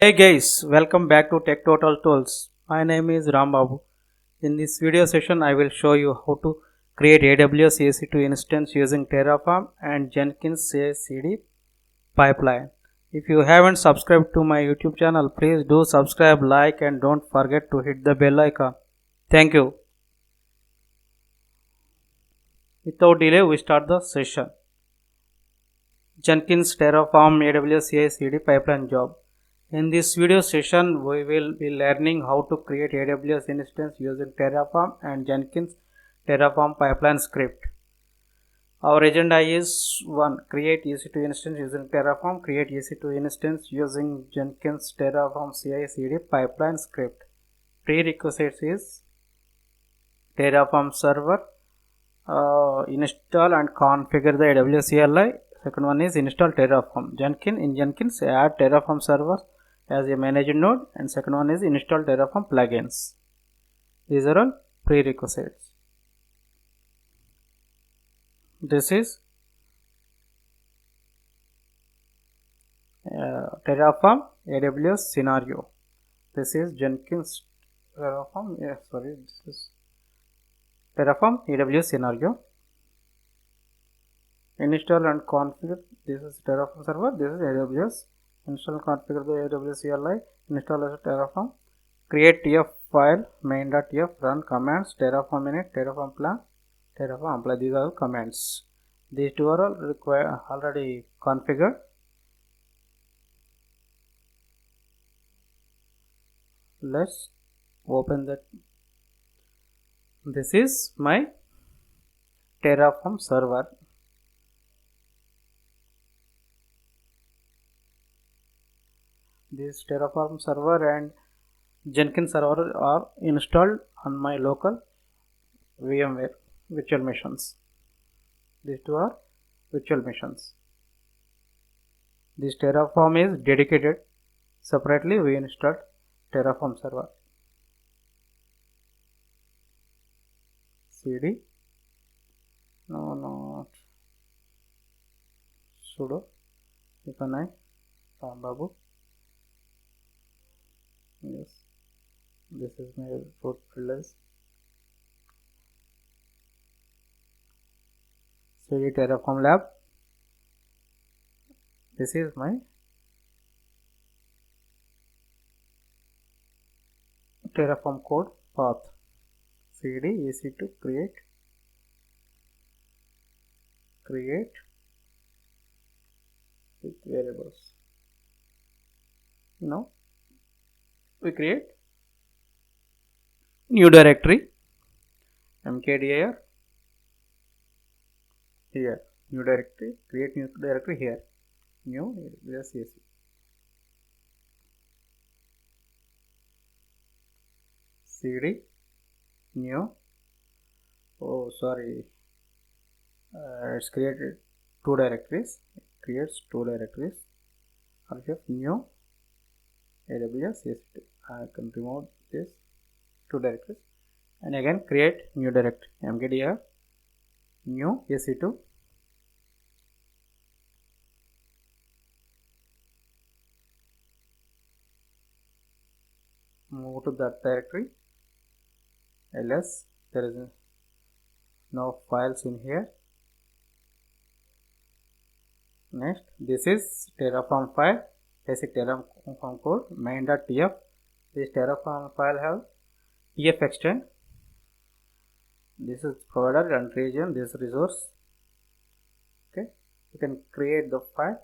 Hey guys, welcome back to Tech Total Tools. My name is Rambabu. In this video session, I will show you how to create AWS EC2 instance using Terraform and Jenkins CI/CD pipeline. If you haven't subscribed to my YouTube channel, please do subscribe, like, and don't forget to hit the bell icon. Thank you. Without delay, we start the session. Jenkins Terraform AWS CI/CD pipeline job. In this video session, we will be learning how to create AWS instance using Terraform and Jenkins Terraform pipeline script. Our agenda is 1. Create EC2 instance using Terraform. Create EC2 instance using Jenkins Terraform CI/CD pipeline script. Prerequisites is Terraform server. Install and configure the AWS CLI. Second one is install Terraform. In Jenkins, add Terraform server as a managed node, and second one is install Terraform plugins. These are all prerequisites. This is Terraform AWS scenario. This is Jenkins Terraform. This is Terraform AWS scenario. Install and configure. This is Terraform server. This is AWS. Install and configure the AWS CLI. Install as Terraform. Create TF file main.tf. Run commands Terraform init, Terraform plan, Terraform apply. These are all commands. These two are all already configured. Let's open that. This is my Terraform server. This Terraform server and Jenkins server are installed on my local VMware virtual machines. These two are virtual machines. This Terraform is dedicated. Separately, we installed Terraform server. CD. No, not sudo. Ipanai Rambabu. Yes, this is my root privilege. CD Terraform lab. This is my Terraform code path. CD EC2 create with variables. Now we create new directory mkdir here. New directory, create new directory here. New AWS CD new. It's created two directories. It creates two directories. Archive new AWS EC2. I can remove this two directories and again create new directory mkdir new EC2. Move to that directory. ls. There is no files in here. Next, this is Terraform file, basic Terraform code main.tf. This Terraform file have tf extend. This is provider and region. This resource. Okay, you can create the file.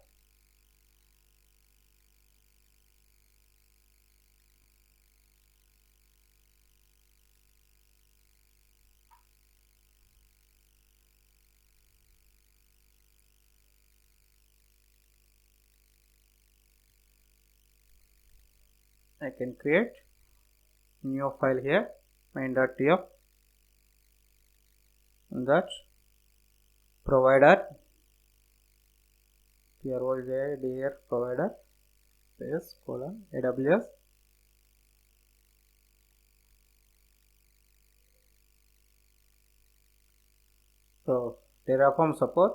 I can create new file here main.tf. That provider dear provider space colon AWS. So Terraform support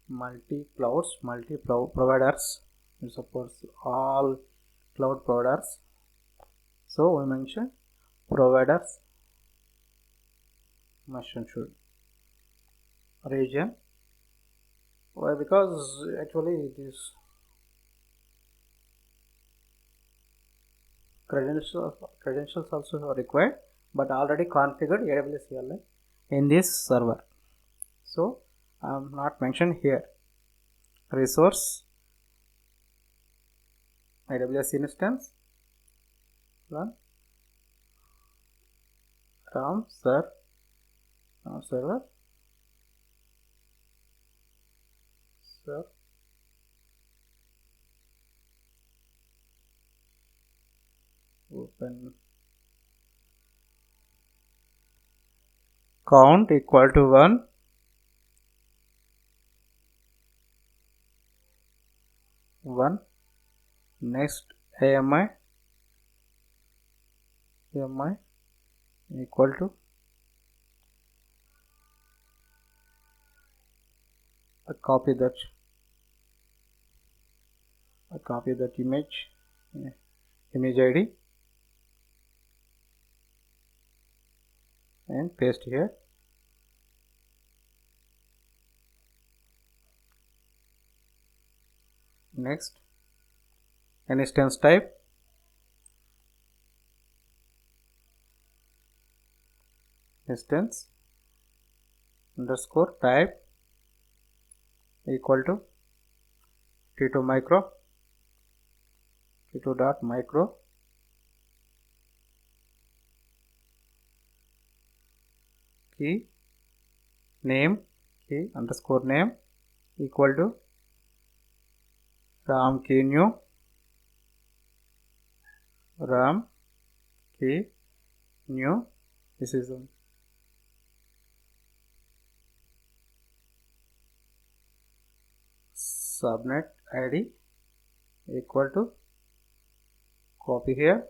multi clouds, multi providers. It supports all cloud providers. So we mention providers, mention should region. Why? Because actually this credentials also are required, but already configured AWS CLI in this server. So I am not mentioned here. Resource AWS instance run RAM server open count equal to 1. Next AMI equal to copy that image ID and paste here. Next instance type instance underscore type equal to t2 dot micro key underscore name equal to ram key new this is subnet ID equal to copy here,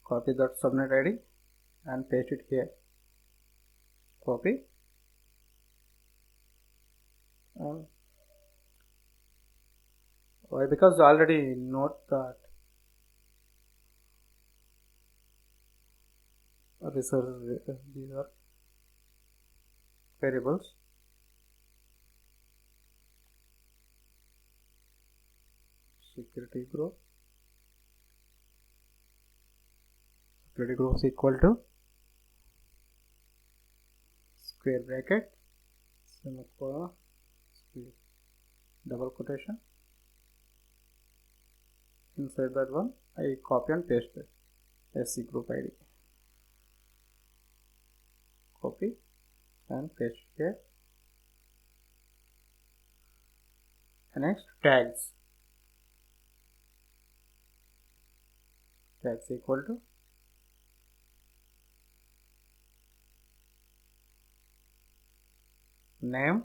copy that subnet ID and paste it here, copy why? Because already note that resources, these are variables. Security group is equal to square bracket semicolon double quotation. Inside that one I copy and paste it SC group ID, copy and paste here. And next tags equal to name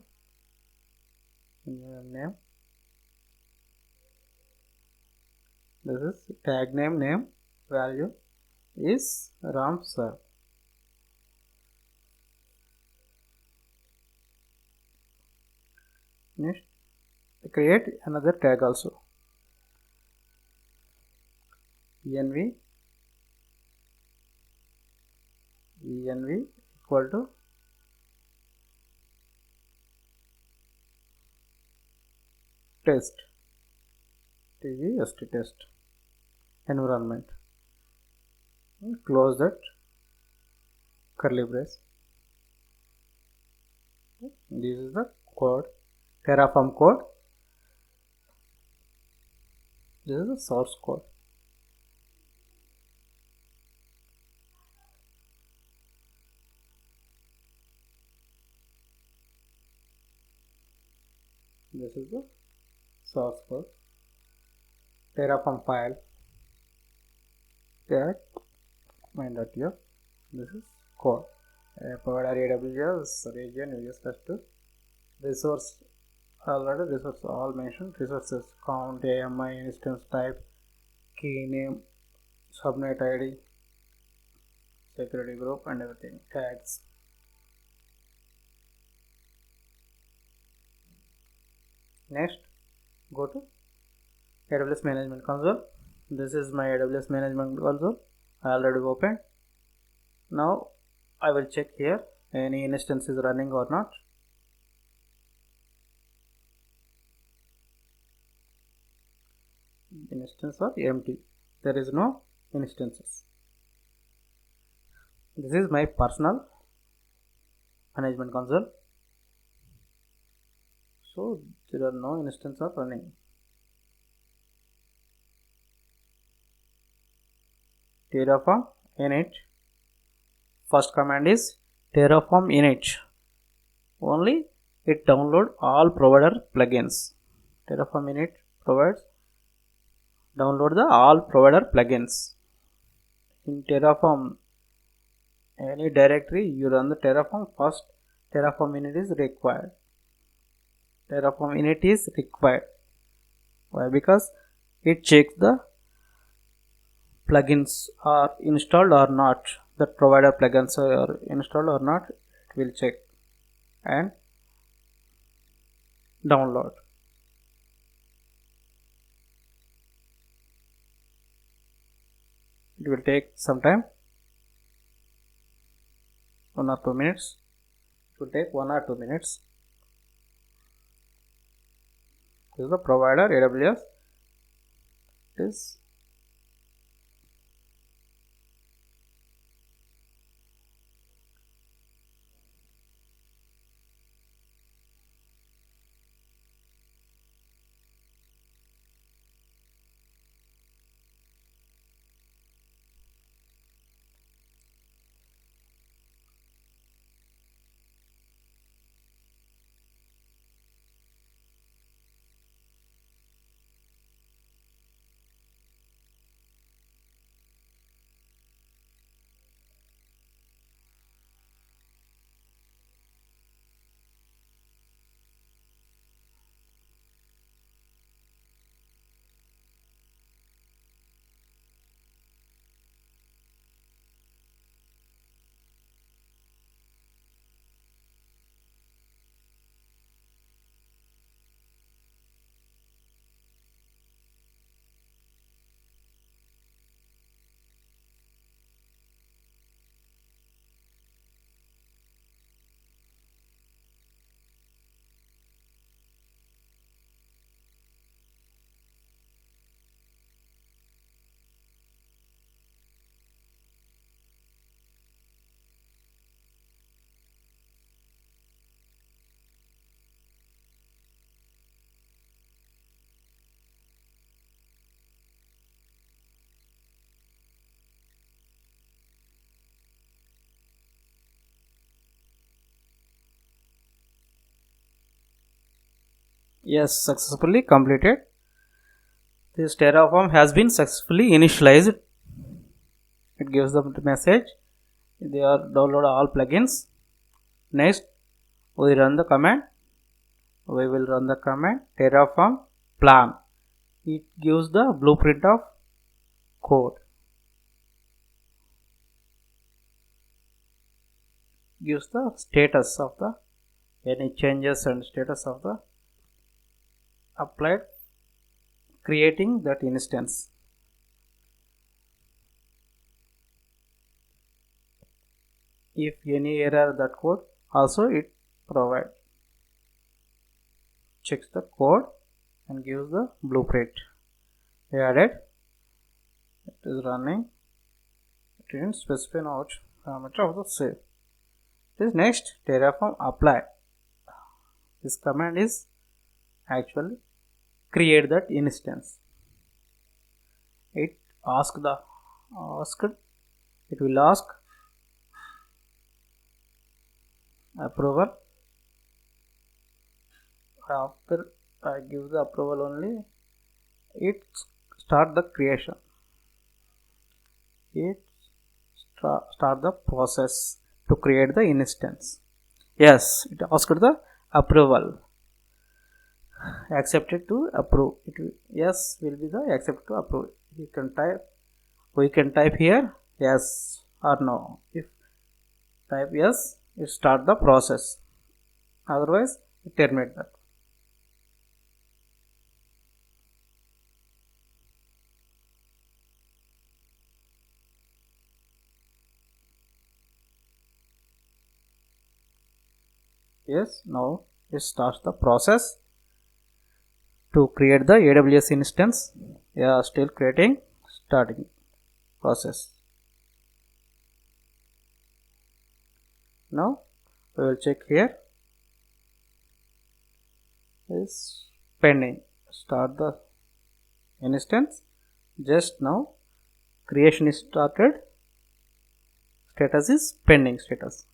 this is tag name value is ram serve. Next create another tag also, env equal to test test environment, close that curly brace. This is the code, Terraform code. This is the source code. This is the source code, Terraform file tag main.io. This is code. Provider AWS region use to resource already resource all mentioned, resources count, AMI, instance type, key name, subnet ID, security group and everything, tags. Next go to AWS Management Console. This is my AWS Management Console. I already opened. Now I will check here any instance is running or not. Instance are empty. There is no instances. This is my personal management console. So there are no instances are running. Terraform init. First command is Terraform init. Only it download all provider plugins. Terraform init provides download the all provider plugins. In Terraform any directory you run the Terraform, first Terraform init is required. Terraform init is required. Why? Because it checks the plugins are installed or not. The provider plugins are installed or not, it will check and download. It will take some time, 1 or 2 minutes. It will take 1 or 2 minutes. This is the provider AWS. This yes, successfully completed. This Terraform has been successfully initialized. It gives the message they are download all plugins. Next we run the command. We will run the command Terraform plan. It gives the blueprint of code. Gives the status of the any changes and status of the applied creating that instance. If any error that code also it provide, checks the code and gives the blueprint. Added, it is running, it didn't specify out parameter of the save. This next Terraform apply. This command is actually create that instance. It it will ask approval. After I give the approval only, it start the creation. It start the process to create the instance. Yes, it asked the approval. Accepted to approve. It will, yes will be the accept to approve. You can type. We can type here yes or no. If type yes, it start the process. Otherwise, it terminate that. Yes, now it starts the process to create the AWS instance. Yeah, still creating, starting process. Now we will check here is pending. Start the instance. Just now creation is started. Status is pending status.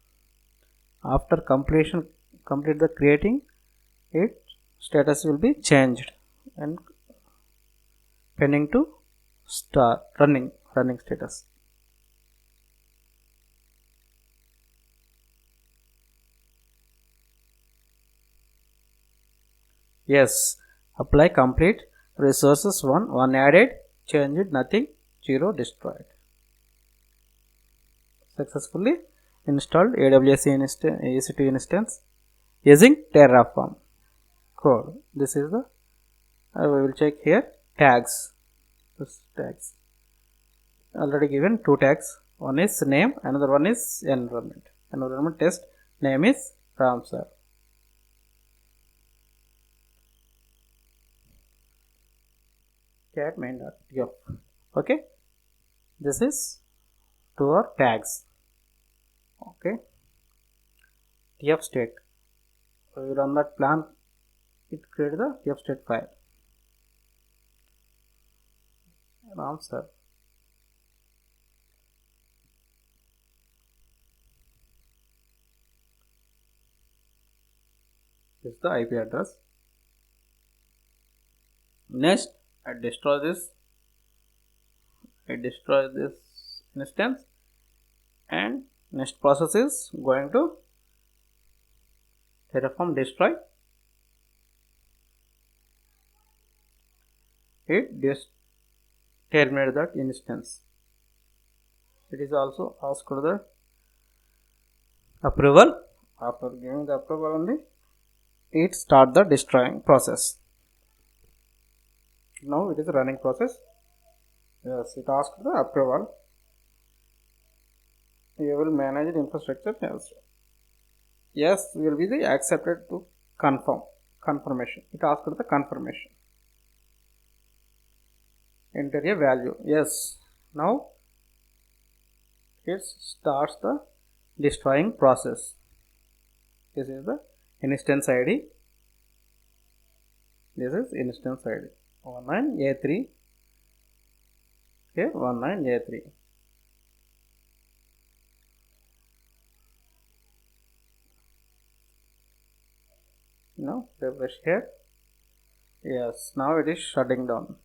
After completion, complete the creating, it status will be changed and pending to start running status. Yes, apply complete resources 1 added, changed nothing, 0 destroyed. Successfully installed AWS EC2 instance using Terraform code. This is the we will check here tags. This tags already given 2 tags. One is name, another one is environment. Environment test name is Ramsar. Cat main.tf. Okay, this is 2 our tags. Okay, tf state. We will run that plan. It create the tf state file. Ramsar. This is the IP address. Next, I destroy this instance, and next process is going to Terraform destroy it, just terminate that instance. It is also asked for the approval. After giving the approval only, it start the destroying process. Now it is a running process. Yes, it asked the approval. You will manage the infrastructure. Yes, will be the accepted to confirmation. It asked for the confirmation. Enter a value. Yes. Now it starts the destroying process. This is the instance ID. This is instance ID 19A3. Here 19A3. Now refresh here. Yes, now it is shutting down.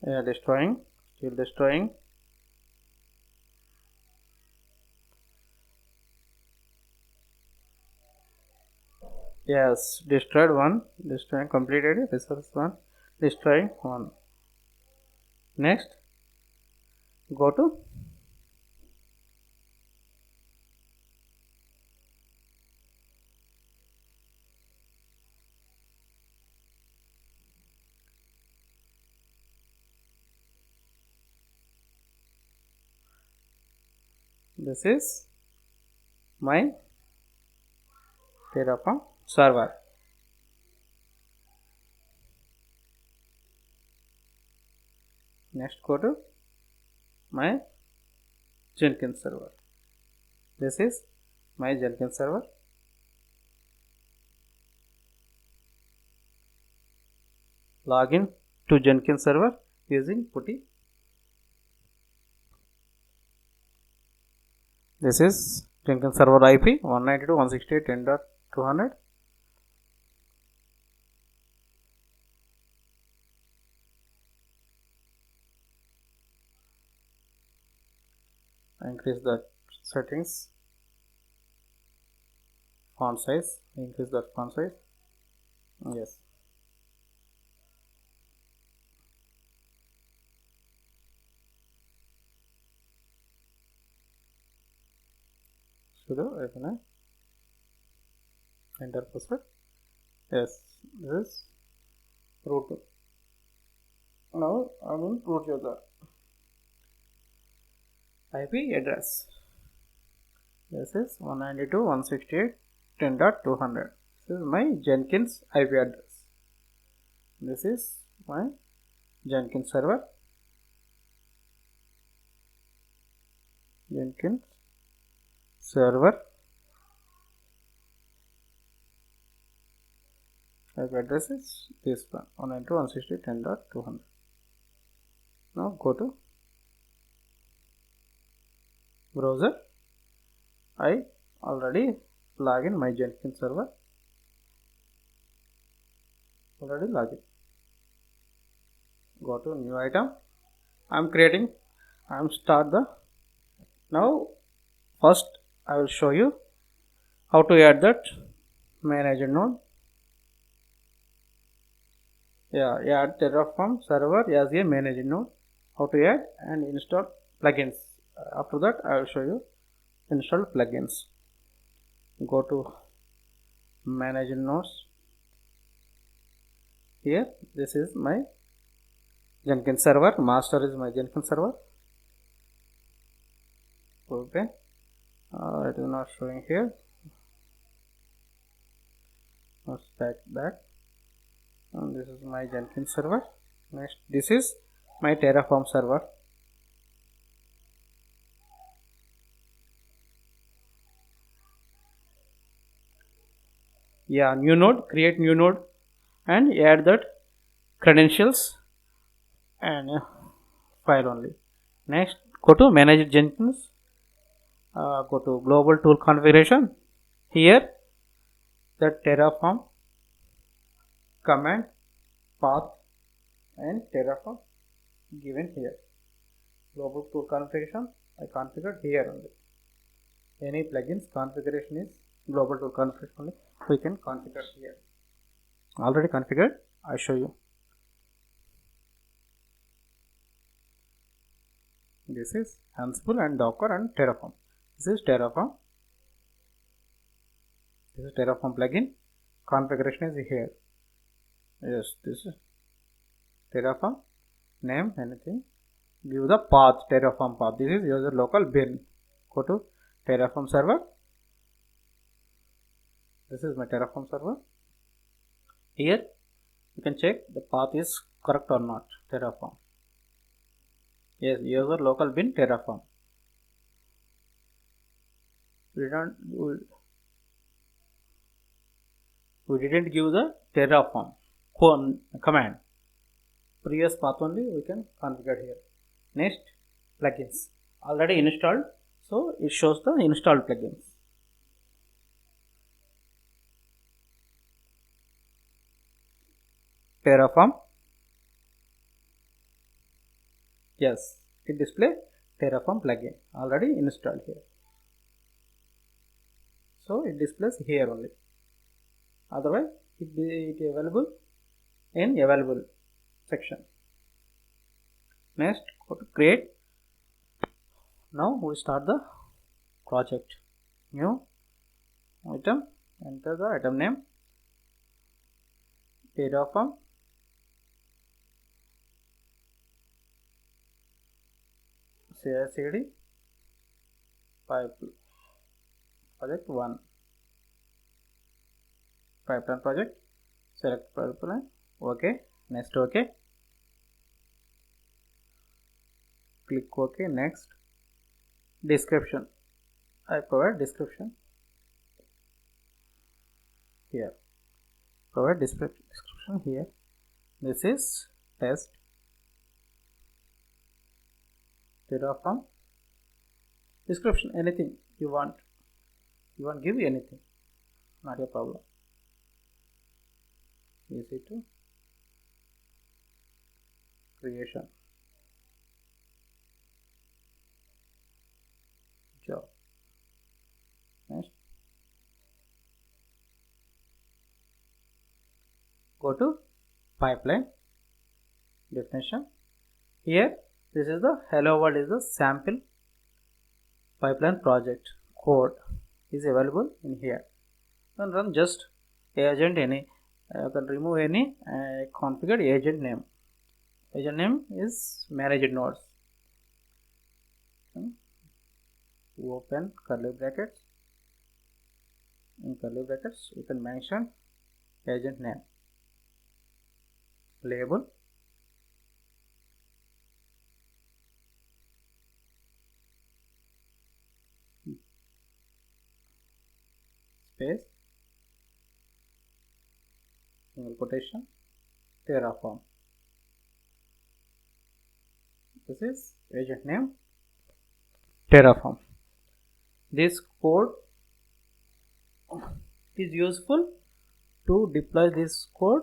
Yeah, destroying, still destroying. Yes, destroyed one, destroying completed resource one, destroying one. Next, go to this is my Terraform server. Next, go to my Jenkins server. This is my Jenkins server. Login to Jenkins server using PuTTY. This is Jenkins server IP 192.168.10.200. Increase the settings, font size, increase that font size. Yes. Sudo open enter password. Yes, this is root. Now I will root user. IP address. This is 192.168.10.200. This is my Jenkins IP address. This is my Jenkins server. Jenkins server IP address is this one, 192.168.10.200. Now go to browser. I already log in my Jenkins server. Already login. Go to new item. I'm start the. Now first I will show you how to add that main agent node. Add Terraform server as a main agent node. How to add and install plugins. After that I will show you install plugins. Go to manage nodes. Here this is my Jenkins server. Master is my Jenkins server. Okay, it is not showing here. Let's back. And this is my Jenkins server. Next, this is my Terraform server. New node, create new node and add that credentials and file only. Next, go to manage Jenkins. Go to global tool configuration. Here the Terraform command path and Terraform given here. Global tool configuration I configured here only. Any plugins configuration is global tool configuration only. We can configure here. Already configured. I show you. This is Ansible and Docker and Terraform. This is Terraform. This is Terraform plugin. Configuration is here. Yes, this is Terraform. Name anything. Give the path, Terraform path. This is user local bin. Go to Terraform server. This is my Terraform server. Here you can check the path is correct or not. Terraform. Yes, user local bin Terraform. We didn't give the Terraform command. Previous path only we can configure here. Next, plugins. Already installed, so it shows the installed plugins. Terraform. Yes, it display Terraform plugin already installed here. So it displays here only. Otherwise, it available in available section. Next, go to create. Now we start the project. New item. Enter the item name. Terraform. CI/CD project 1 pipeline project. Select pipeline. Okay. Next, okay. Click OK. Next, description. I provide description here. Provide description here. This is test Terraform. Description, anything you want. You want give anything, not a problem. Easy to creation job. Next, go to pipeline definition. Here, this is the hello world is the sample pipeline project code is available in here. You can run just agent any. You can remove any configured agent name. Agent name is managed nodes. open curly brackets. In curly brackets you can mention agent name, label, space, single quotation, Terraform. This is agent name, Terraform. This code is useful to deploy this code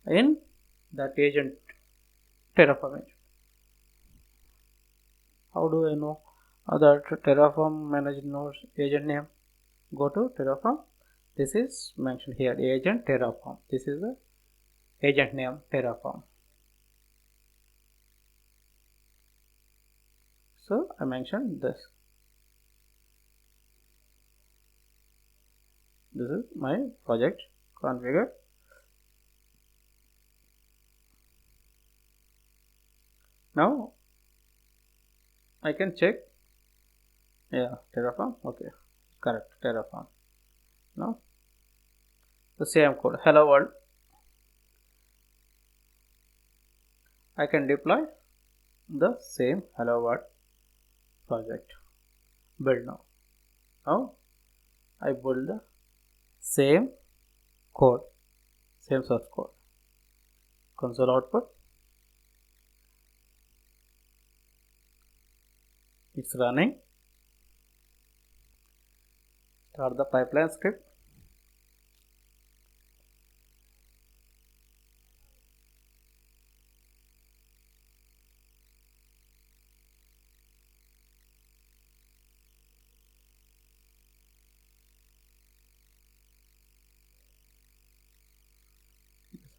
in that agent, Terraform agent. How do I know that Terraform managed nodes agent name? Go to Terraform. This is mentioned here, agent Terraform. This is the agent name, Terraform. So I mentioned this. This is my project configure. Now I can check. Yeah, Terraform. Okay, correct, Terraform. Now the same code, hello world. I can deploy the same hello world project. Build now. Now I build the same code, same source code. Console output. It's running. Start the pipeline script.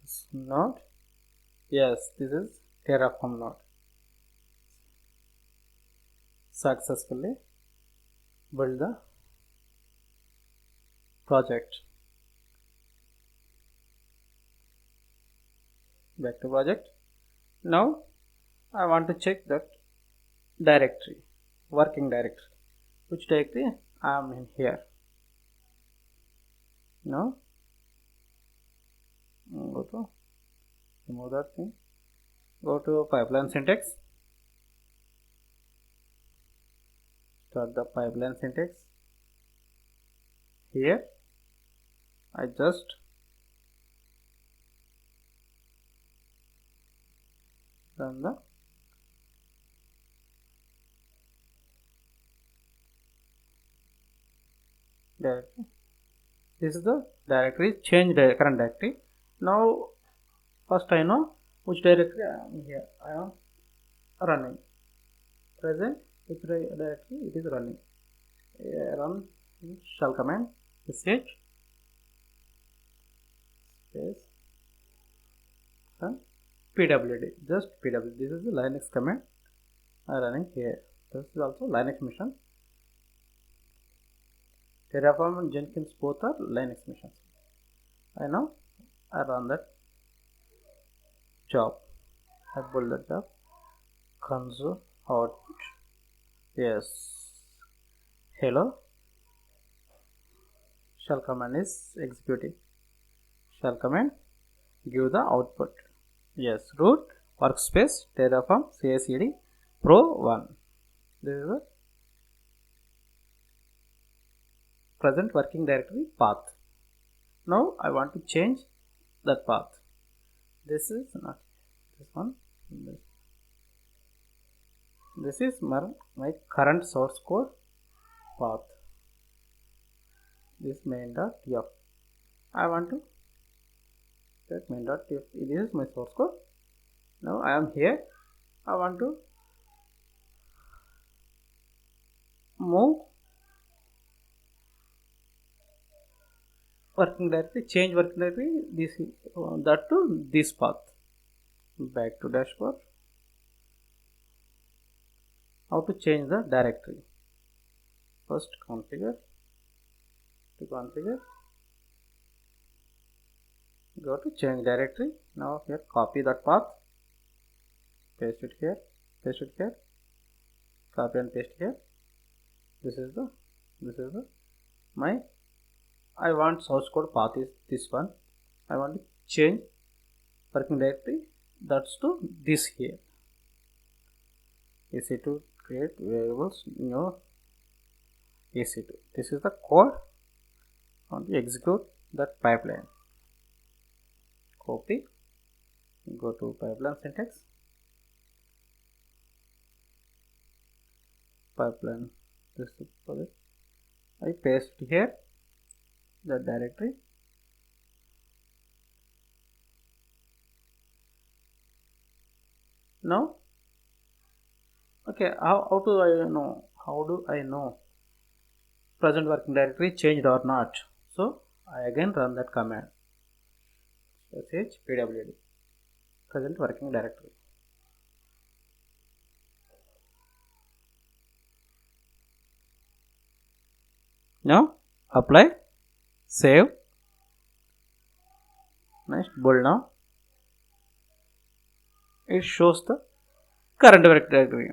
This is node. Yes, this is Terraform node. Successfully build the project. Back to project. Now I want to check that directory, working directory. Which directory? I am in here. Now go to remove that thing. Go to pipeline syntax. Start the pipeline syntax. Here I just run the directory. This is the directory, change the current directory. Now first I know which directory I am here. I am running. Present which directory it is running. Run shell command sh space and pwd, just pwd. This is the Linux command I am running here. This is also Linux mission. Terraform and Jenkins both are Linux missions. I run that job. I build the job. Console output. Yes. Hello. Shell command is executing. Shell command give the output. Yes. Root workspace Terraform CI/CD Pro 1. This is the present working directory path. Now I want to change that path. This is not this one. This is my current source code path. This main.tf. I want to set main.tf. This is my source code. Now I am here. I want to move working directory, change working directory, this that to this path. Back to dashboard. How to change the directory? First configure. To configure, go to change directory. Now here copy that path, paste it here, copy and paste here. This is the my I want source code path is this one. I want to change working directory, that's to this here. EC2 create variables new EC2. This is the code. I want to execute that pipeline. Copy, go to pipeline syntax, pipeline, this is project. I paste here the directory. Now, okay, how do I know? How do I know present working directory changed or not? So I again run that command. Sh pwd present working directory. Now apply, save. Next bold now. It shows the current working directory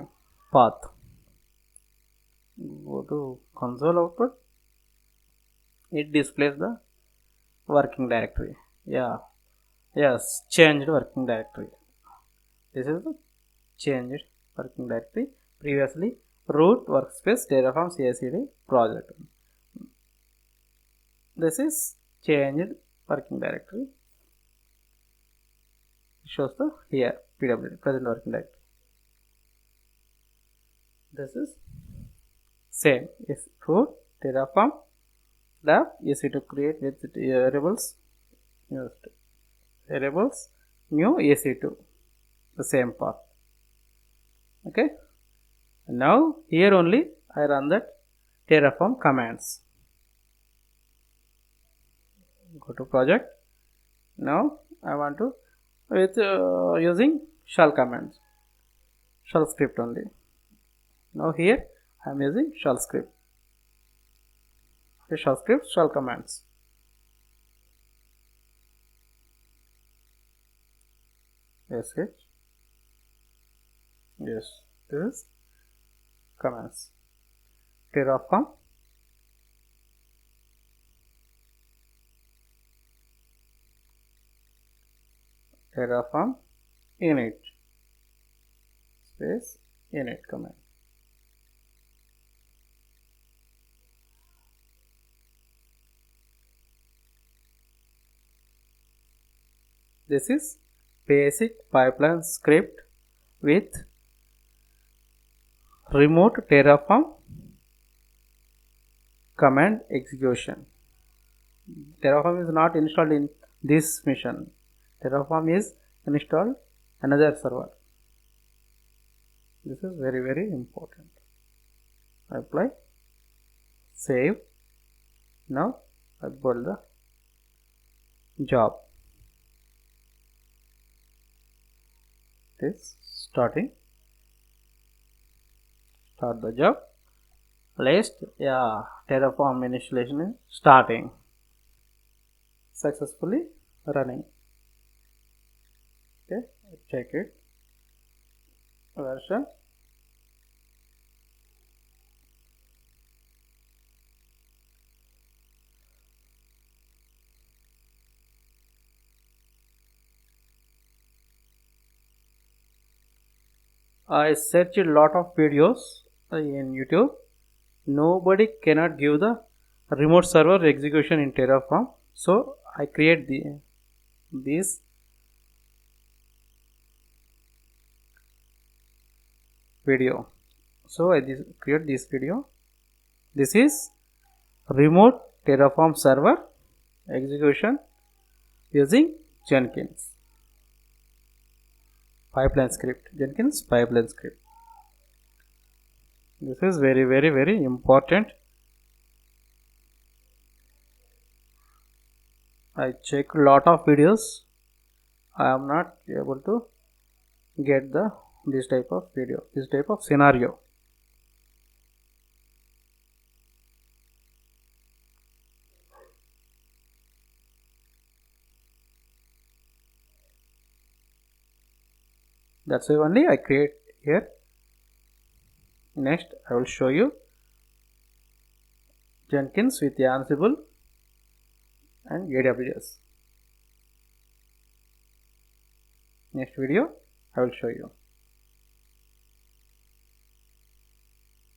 path. Go to console output. It displays the working directory. Yeah. Yes, changed working directory. This is the changed working directory. Previously root workspace Terraform CI/CD project. This is changed working directory. It shows the here PWD present working directory. This is same is root Terraform the EC2 create with variables used variables new EC2 the same path. Okay, now here only I run that Terraform commands. Go to project. Now I want to with using shell commands, shell script only. Now here I am using shell script. Shell script, shell commands. Yes, yes, this is commands. Terraform, Terraform init space init command. This is basic pipeline script with remote Terraform command execution. Terraform is not installed in this mission. Terraform is installed another server. This is very, very important. Apply, save. Now I build the job. This starting. Start the job. List, yeah, Terraform initialization is starting. Successfully running. Okay, check it. Version. I searched a lot of videos in YouTube. Nobody cannot give the remote server execution in Terraform. So I create this video. So I create this video. This is remote Terraform server execution using Jenkins pipeline script. Jenkins pipeline script. This is very, very, very important. I check lot of videos. I am not able to get this type of video, this type of scenario. That's why only I create here. Next I will show you Jenkins with Ansible and AWS. Next video I will show you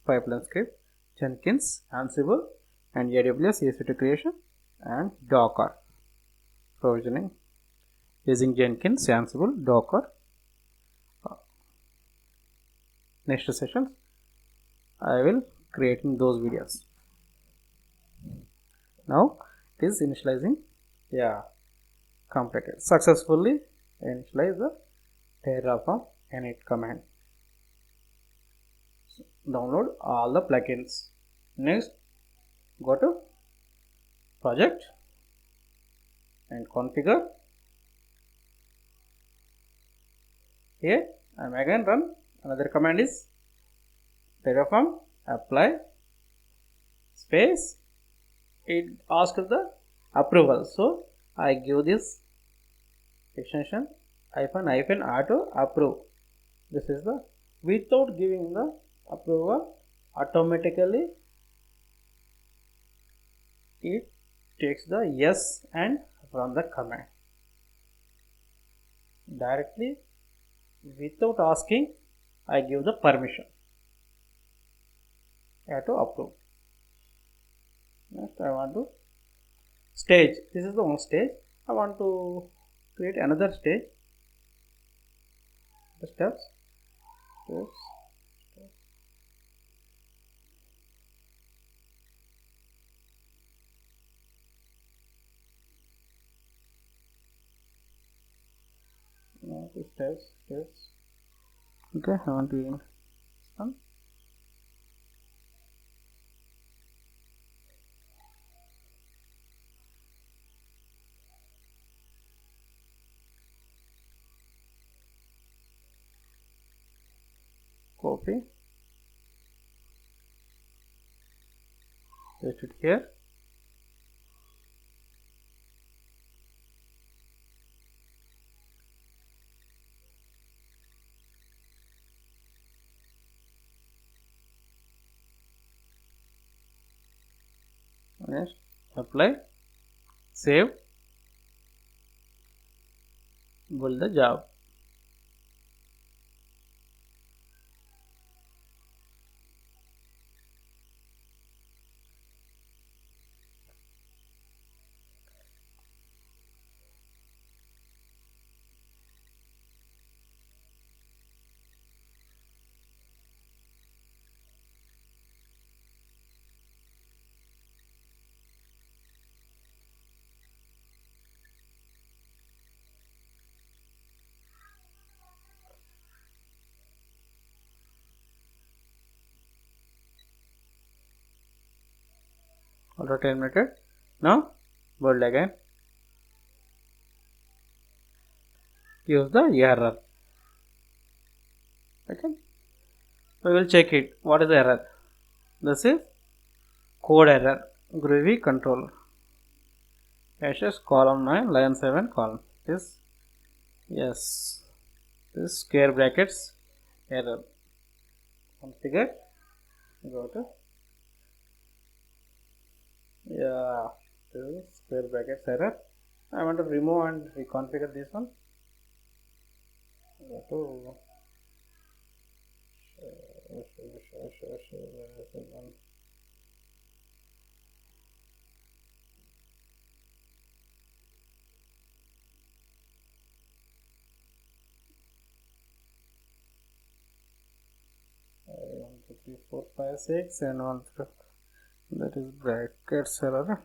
pipeline script, Jenkins, Ansible and AWS EC2 creation and Docker provisioning using Jenkins, Ansible, Docker. Next sessions I will creating those videos. Now it is initializing. Yeah, completed successfully. Initialize the Terraform init command. Download all the plugins. Next, go to project and configure. Here I am again run. Another command is Terraform apply space. It asks the approval, so I give this extension -hyphen auto approve. This is the without giving the approval, automatically it takes the yes and run the command directly without asking. I give the permission to approve. Next I want to stage. This is the one stage. I want to create another stage. The steps. Steps. Okay, I want to use some. Copy, paste it here. Next, apply, save, build the job. Auto terminated. Now build again. Use the error. Okay. We will check it. What is the error? This is code error. Groovy controller. Hashes column 9, line 7, column. This yes. This square brackets error. Configure. Go to this is square brackets error. I want to remove and reconfigure this one. Go to one, two, three, four, five, six, and 1, 3. That is brackets error.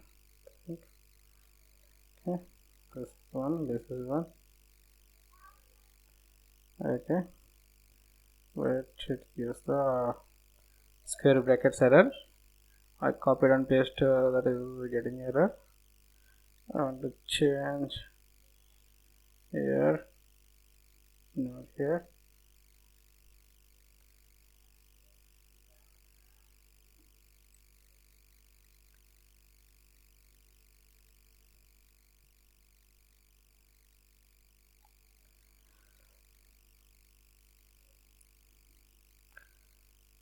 Okay, this one, this is one. Okay, wait, it gives the square brackets error. I copied and paste, that is getting error. I want to change here, not here.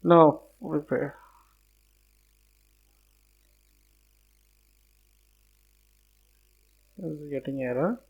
Now repair. Is getting error.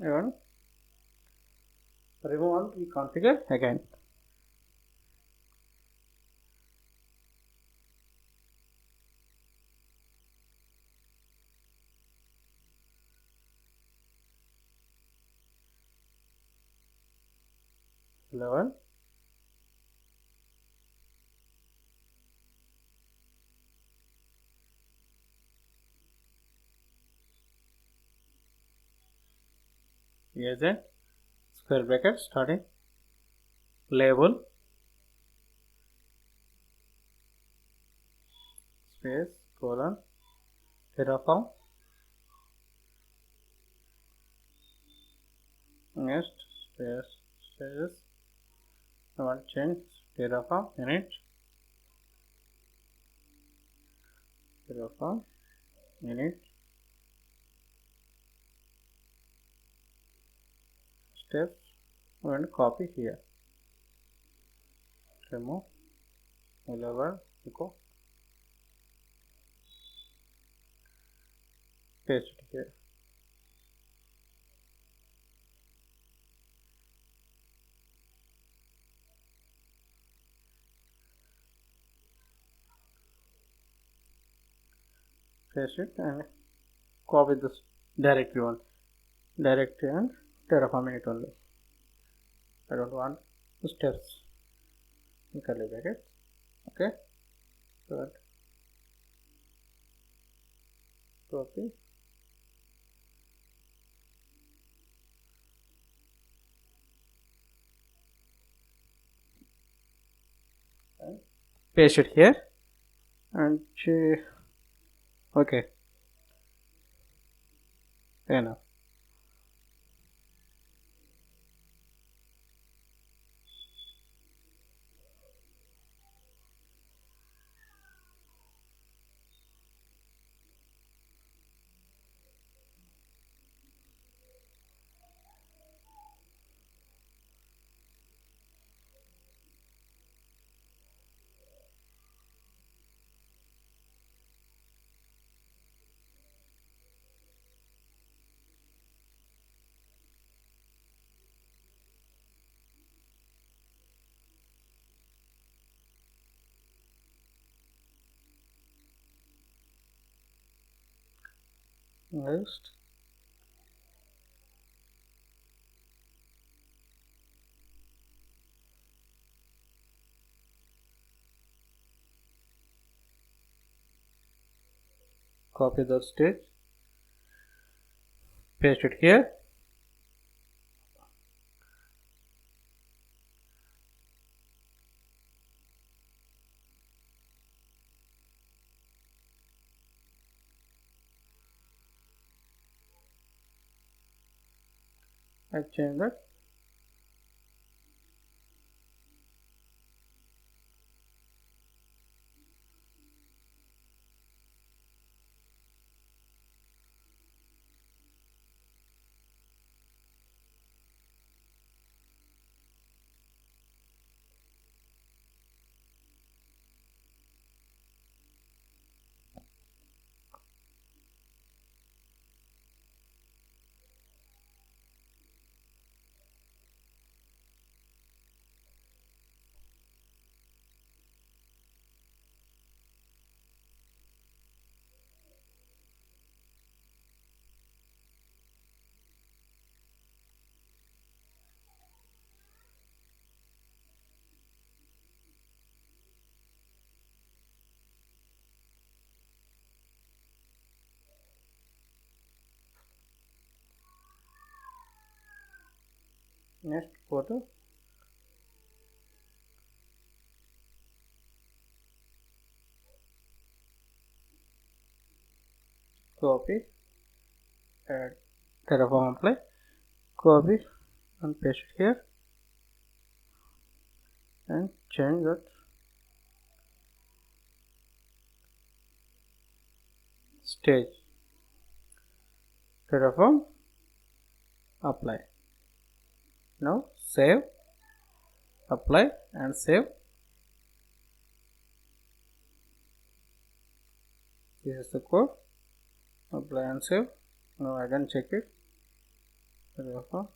And remove and reconfigure again. Level. Agent. Square bracket starting. Label. Space. Colon. Terraform. Next. Space. I want to change Terraform init. Terraform init. Steps. And copy here. Remove. Level. Echo. Paste it here. Paste it and copy this directory one. Directory and Terraform init only. I don't want the steps in curly brackets. Okay. So copy. And paste it here. And okay. Enough. Next. Copy the stage. Paste it here. I change that. Next, go to copy, add Terraform apply, copy and paste it here and change that stage. Terraform apply. Now save, apply and save. This is the code. Apply and save. Now I can check it. Terraform.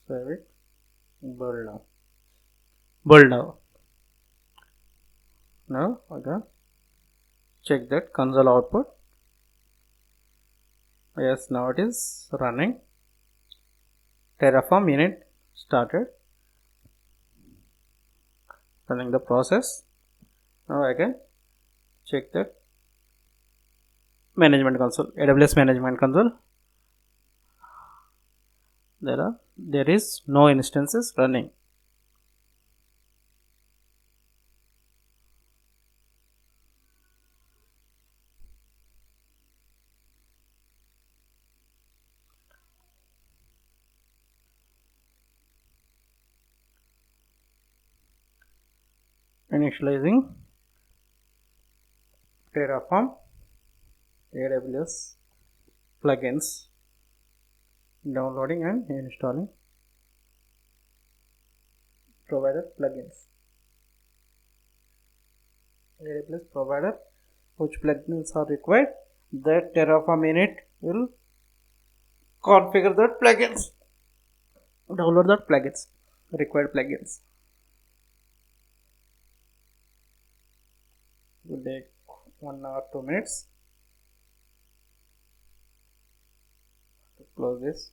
Save it. Build now. Build now. Now again check that console output. Yes, now it is running. Terraform init started. Running the process. Now I can check the management console, AWS management console. There is no instances running. Initializing Terraform AWS plugins, downloading and installing provider plugins. AWS provider, which plugins are required, that Terraform init will configure that plugins, download that plugins, required plugins. It will take 1 hour 2 minutes to close this.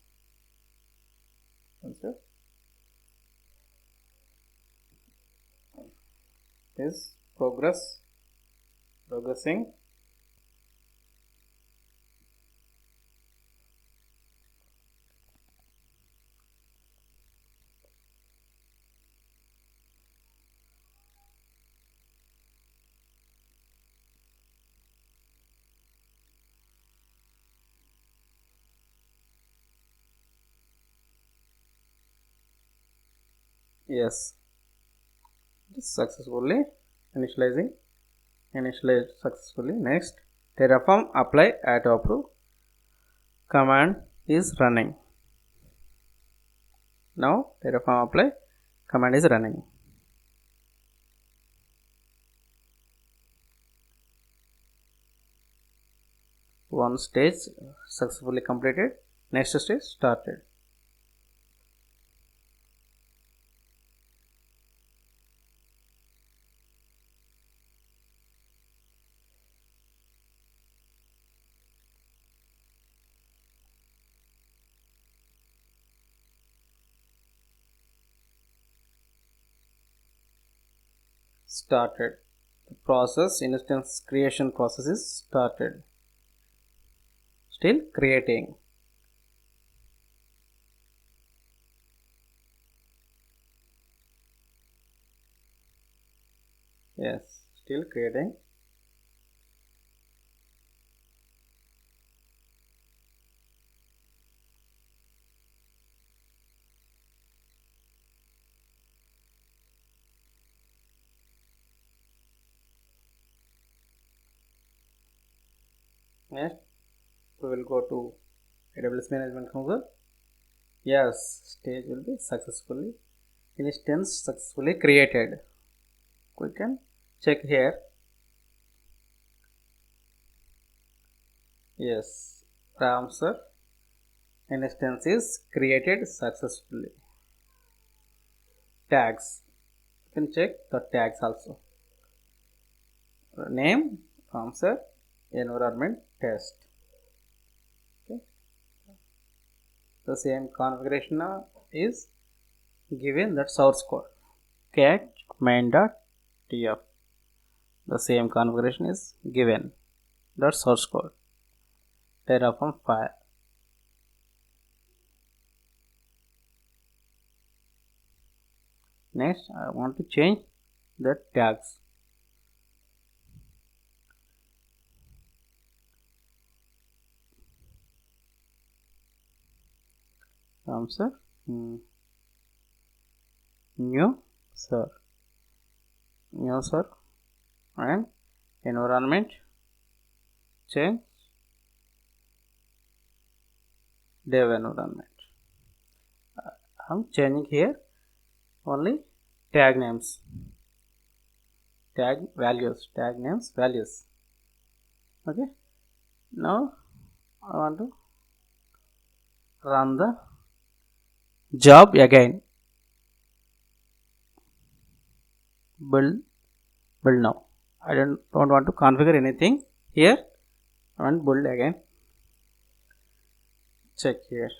Answer is progressing. Yes, it is successfully initialized successfully. Next, Terraform apply add approve command is running. Now Terraform apply command is running. One stage successfully completed. Next stage started. Started. The process, instance creation process is started. Still creating. Yes, still creating. Next, we will go to AWS management console. Yes, stage will be successfully, instance successfully created. We can check here. Yes, the answer, instance is created successfully. Tags, you can check the tags also. Name, answer, environment, test. Okay. The same configuration is given that source code cat main.tf. The same configuration is given that source code Terraform file. Next, I want to change the tags. Sir, new sir, and environment change dev environment. I'm changing here only tag names, tag values, tag names, values. Okay. Now I want to run the job again. Build now. I don't want to configure anything here. I want build again. Check here.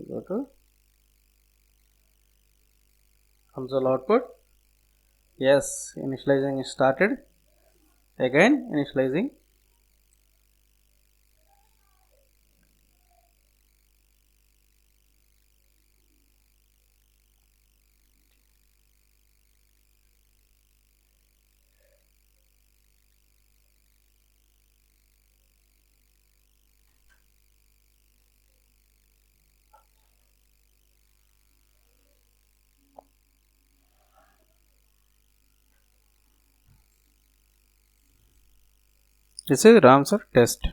Go to console output. Yes, initializing is started. Again initializing. This is Ramsar test.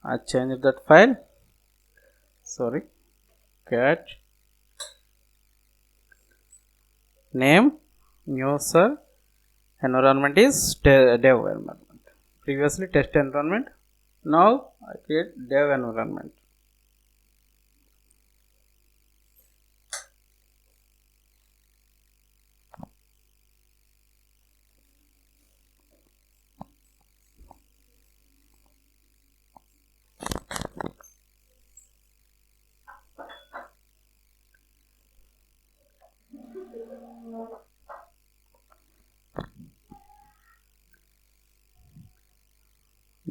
I changed that file. Sorry, cat name user environment is dev environment. Previously test environment. Now I create dev environment.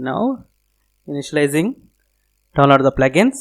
Now initializing, download the plugins.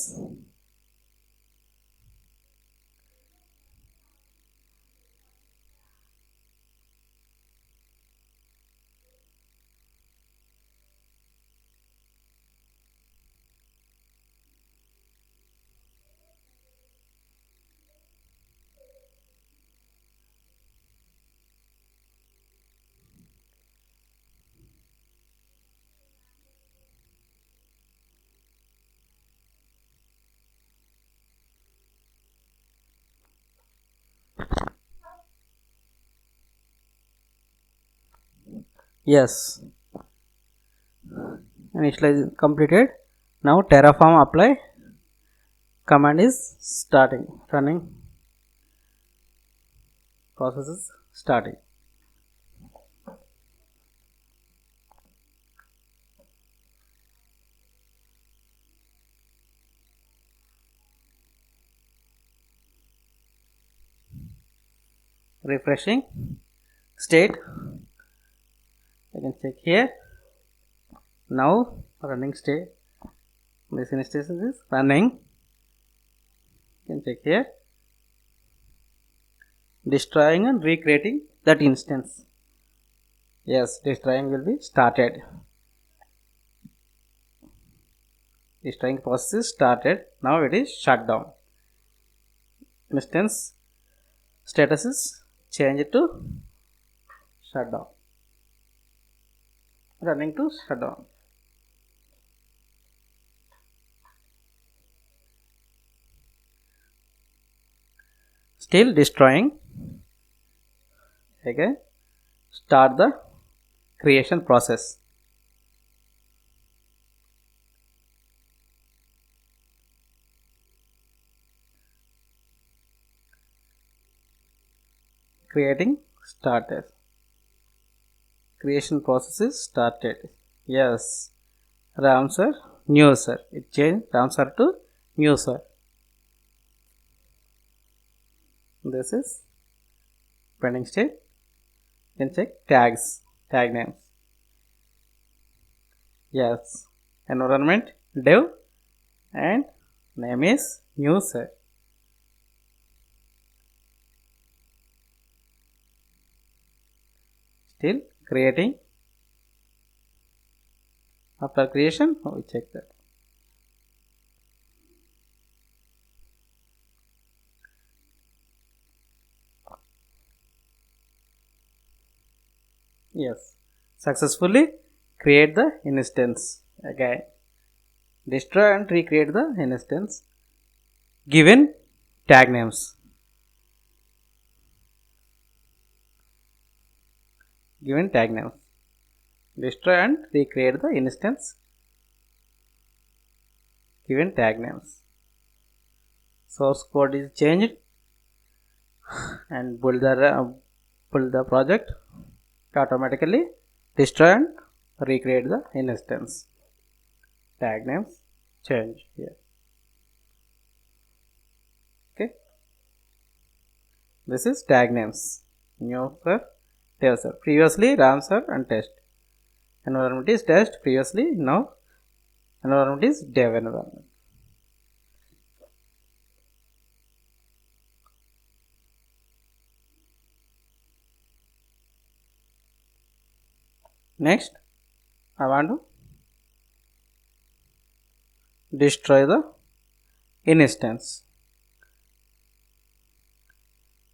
Yes, initializing completed. Now Terraform apply command is starting, running, process is starting. Refreshing state, I can check here. Now running state, this instance is running. You can check here. Destroying and recreating that instance. Yes, destroying will be started. Destroying process is started. Now it is shut down. Instance status is changed to shutdown. Running to shutdown. Still destroying. Again, start the creation process. creating started. Creation process is started. Yes. Ram sir, new sir. It changed Ram sir to new sir. This is pending state. You can check tags, tag names. Yes. Environment dev and name is new sir. Still creating. After creation, we check that. Yes. Successfully create the instance again. Destroy and recreate the instance. Given tag names. Given tag names. Destroy and recreate the instance. Given tag names. Source code is changed and build the project automatically. Destroy and recreate the instance. Tag names change here. Okay. This is tag names. New sir, dev sir. Previously Ram sir and test. Environment is test previously. Now environment is dev environment. Next, I want to destroy the instance.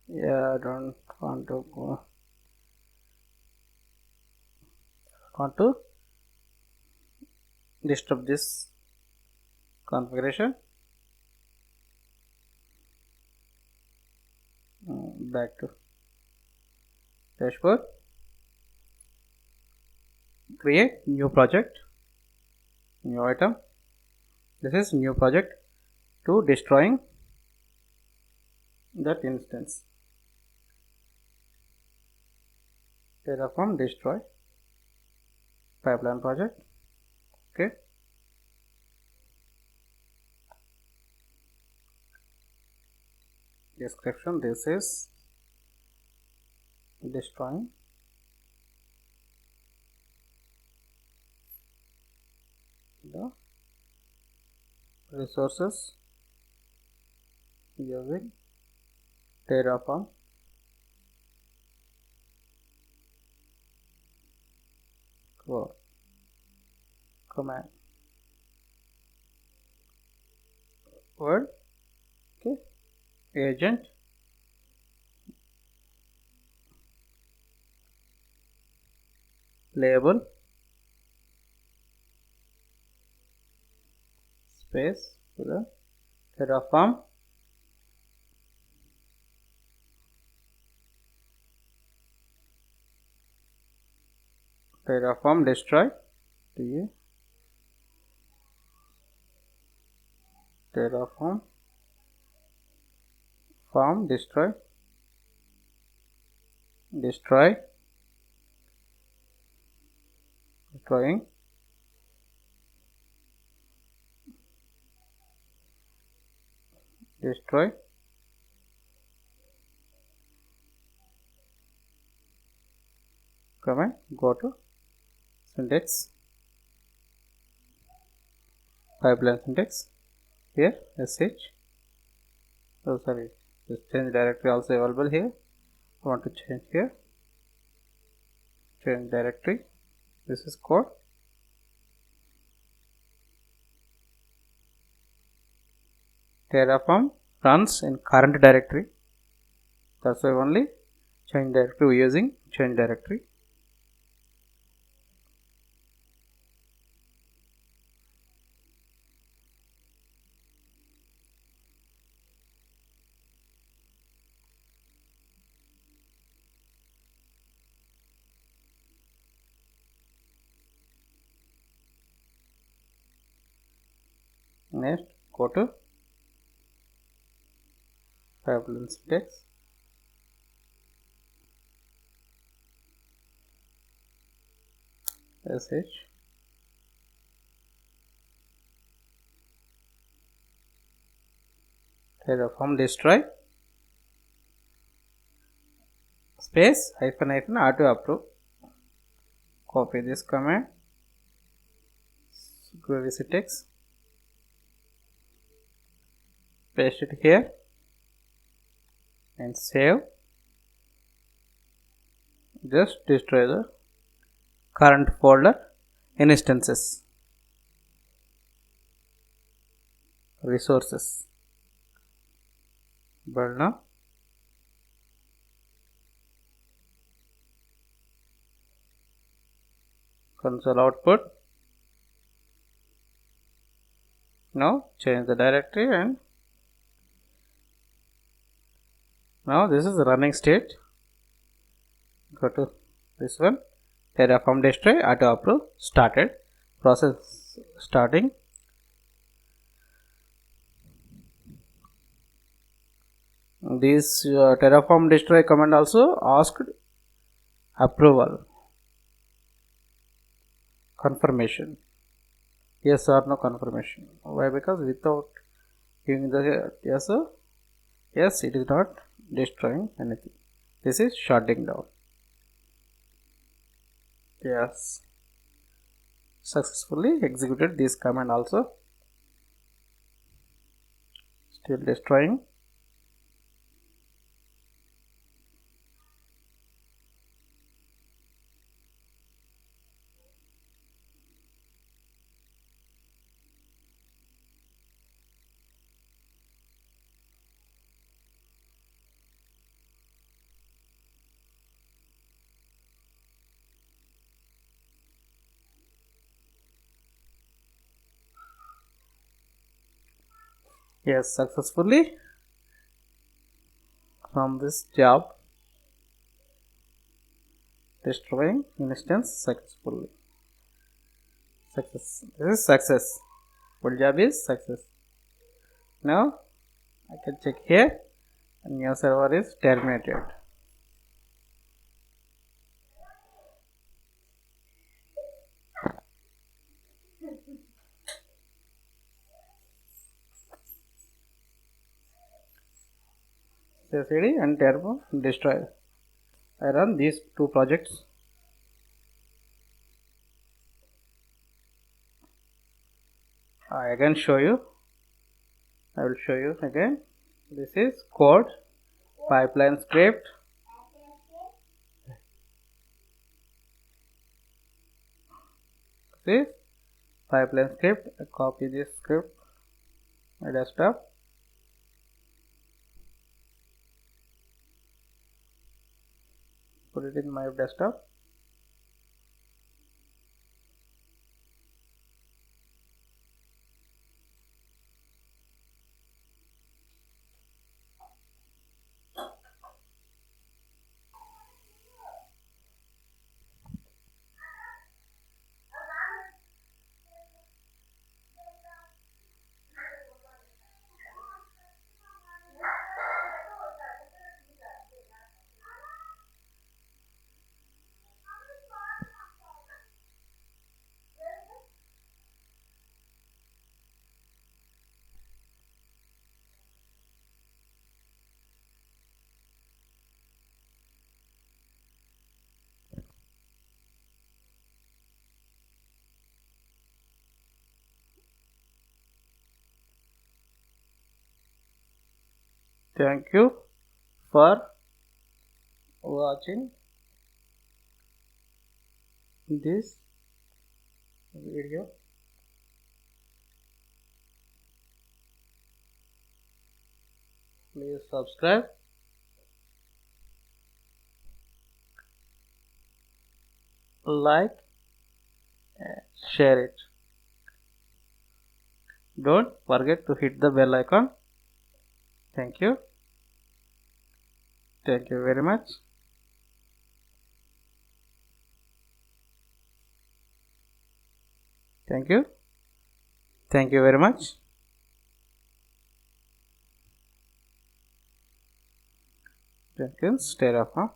Yeah, I don't want to go. Want to disturb this configuration. Back to dashboard. Create new project. New item. This is new project to destroying that instance. Terraform destroy pipeline project. Okay. Description, this is destroying the resources using Terraform command word. Okay. Agent label space to the Terraform destroy to Terraform destroy destroying destroy command. Go to syntax, pipeline syntax. Here sh, oh sorry, this change directory also available here. I want to change here, change directory. This is code. Terraform runs in current directory. That's why only change directory we using change directory. Next, go to pipeline syntax. sh Terraform destroy space hyphen auto approve. Copy this command, go visit text, paste it here and save. Just destroy the current folder instances, resources. Build now. Console output. Now change the directory, and now this is the running state. Go to this one, Terraform destroy auto approve started, process starting. This Terraform destroy command also asked approval, confirmation, yes or no confirmation. Why? Because without giving the yes or yes, it is not destroying anything. This is shutting down. Yes, successfully executed this command also. Still destroying. Yes, successfully from this job, destroying instance successfully. Success. This is success. Full job is success. Now I can check here, and new server is terminated. CD and Terraform destroy. I run these two projects. I again show you. I will show you again. This is code, pipeline script. This pipeline script. I copy this script my desktop. Put it in my desktop. Thank you for watching this video. Please subscribe, like, and share it. Don't forget to hit the bell icon. Thank you. Thank you very much. Thank you. Thank you very much. Jenkins Terraform.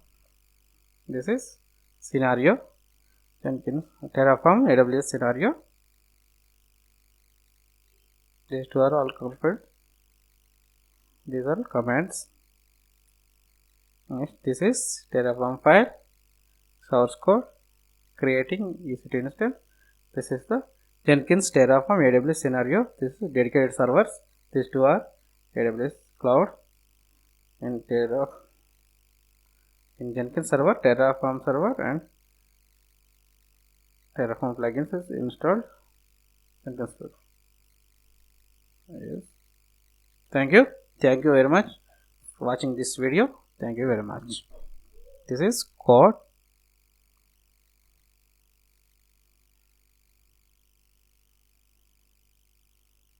This is scenario. Jenkins, Terraform, AWS scenario. These two are all covered. These are commands. Next, this is Terraform file, source code, creating EC2 instance. This is the Jenkins Terraform AWS scenario. This is dedicated servers. These two are AWS cloud. In Jenkins server, Terraform server and Terraform plugins is installed. Jenkins server. Yes. Thank you very much for watching this video. Thank you very much. This is code